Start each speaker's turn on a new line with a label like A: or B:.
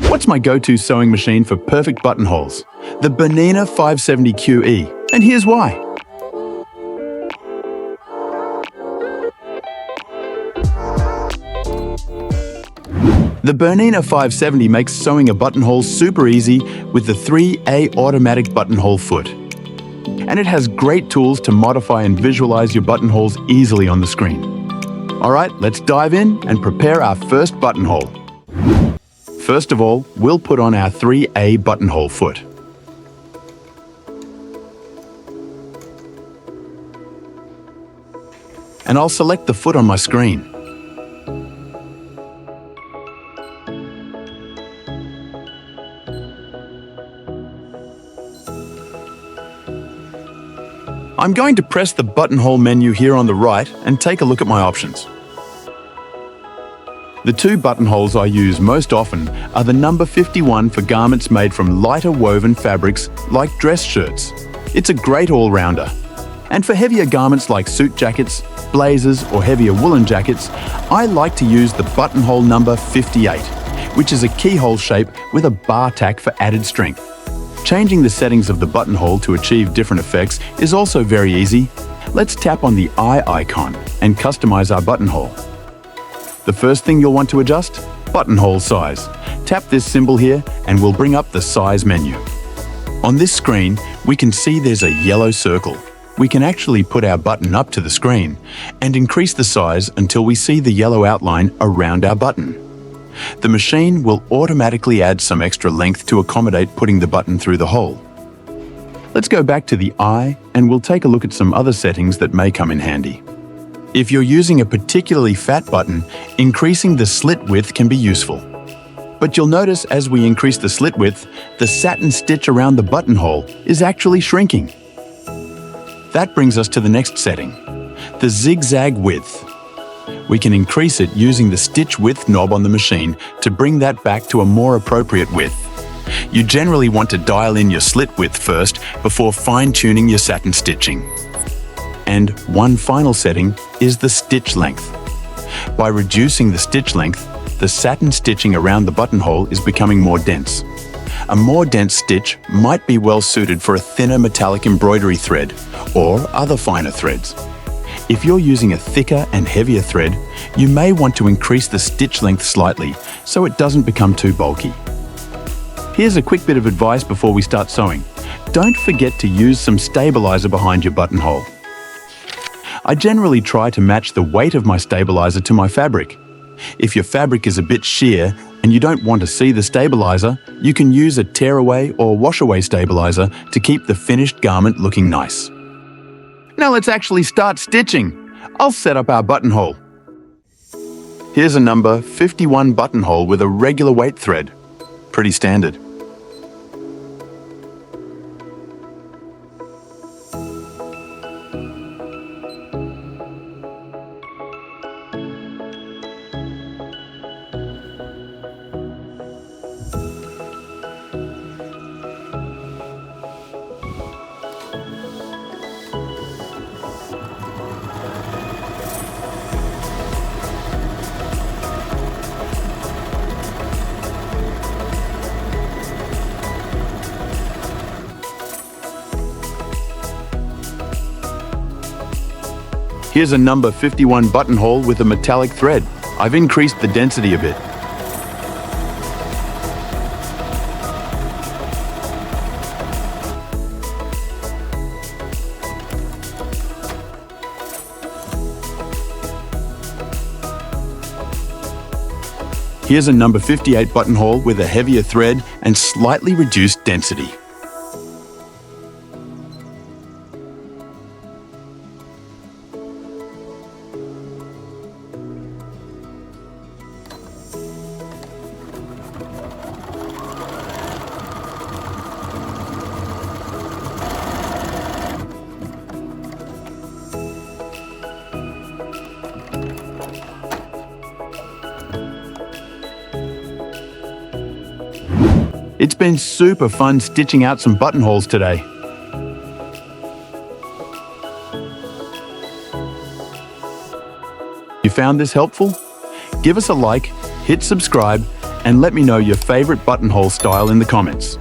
A: What's my go-to sewing machine for perfect buttonholes? The Bernina 570 QE, and here's why. The Bernina 570 makes sewing a buttonhole super easy with the 3A automatic buttonhole foot. And it has great tools to modify and visualize your buttonholes easily on the screen. Alright, let's dive in and prepare our first buttonhole. First of all, we'll put on our 3A buttonhole foot. And I'll select the foot on my screen. I'm going to press the buttonhole menu here on the right and take a look at my options. The two buttonholes I use most often are the number 51 for garments made from lighter woven fabrics like dress shirts. It's a great all-rounder. And for heavier garments like suit jackets, blazers or heavier woolen jackets, I like to use the buttonhole number 58, which is a keyhole shape with a bar tack for added strength. Changing the settings of the buttonhole to achieve different effects is also very easy. Let's tap on the eye icon and customize our buttonhole. The first thing you'll want to adjust? Buttonhole size. Tap this symbol here and we'll bring up the size menu. On this screen, we can see there's a yellow circle. We can actually put our button up to the screen and increase the size until we see the yellow outline around our button. The machine will automatically add some extra length to accommodate putting the button through the hole. Let's go back to the eye and we'll take a look at some other settings that may come in handy. If you're using a particularly fat button, increasing the slit width can be useful. But you'll notice as we increase the slit width, the satin stitch around the buttonhole is actually shrinking. That brings us to the next setting, the zigzag width. We can increase it using the stitch width knob on the machine to bring that back to a more appropriate width. You generally want to dial in your slit width first before fine-tuning your satin stitching. And one final setting is the stitch length. By reducing the stitch length, the satin stitching around the buttonhole is becoming more dense. A more dense stitch might be well suited for a thinner metallic embroidery thread or other finer threads. If you're using a thicker and heavier thread, you may want to increase the stitch length slightly so it doesn't become too bulky. Here's a quick bit of advice before we start sewing. Don't forget to use some stabilizer behind your buttonhole. I generally try to match the weight of my stabilizer to my fabric. If your fabric is a bit sheer and you don't want to see the stabilizer, you can use a tear-away or wash-away stabilizer to keep the finished garment looking nice. Now let's actually start stitching. I'll set up our buttonhole. Here's a number 51 buttonhole with a regular weight thread. Pretty standard. Here's a number 51 buttonhole with a metallic thread. I've increased the density a bit. Here's a number 58 buttonhole with a heavier thread and slightly reduced density. It's been super fun stitching out some buttonholes today. You found this helpful? Give us a like, hit subscribe, and let me know your favorite buttonhole style in the comments.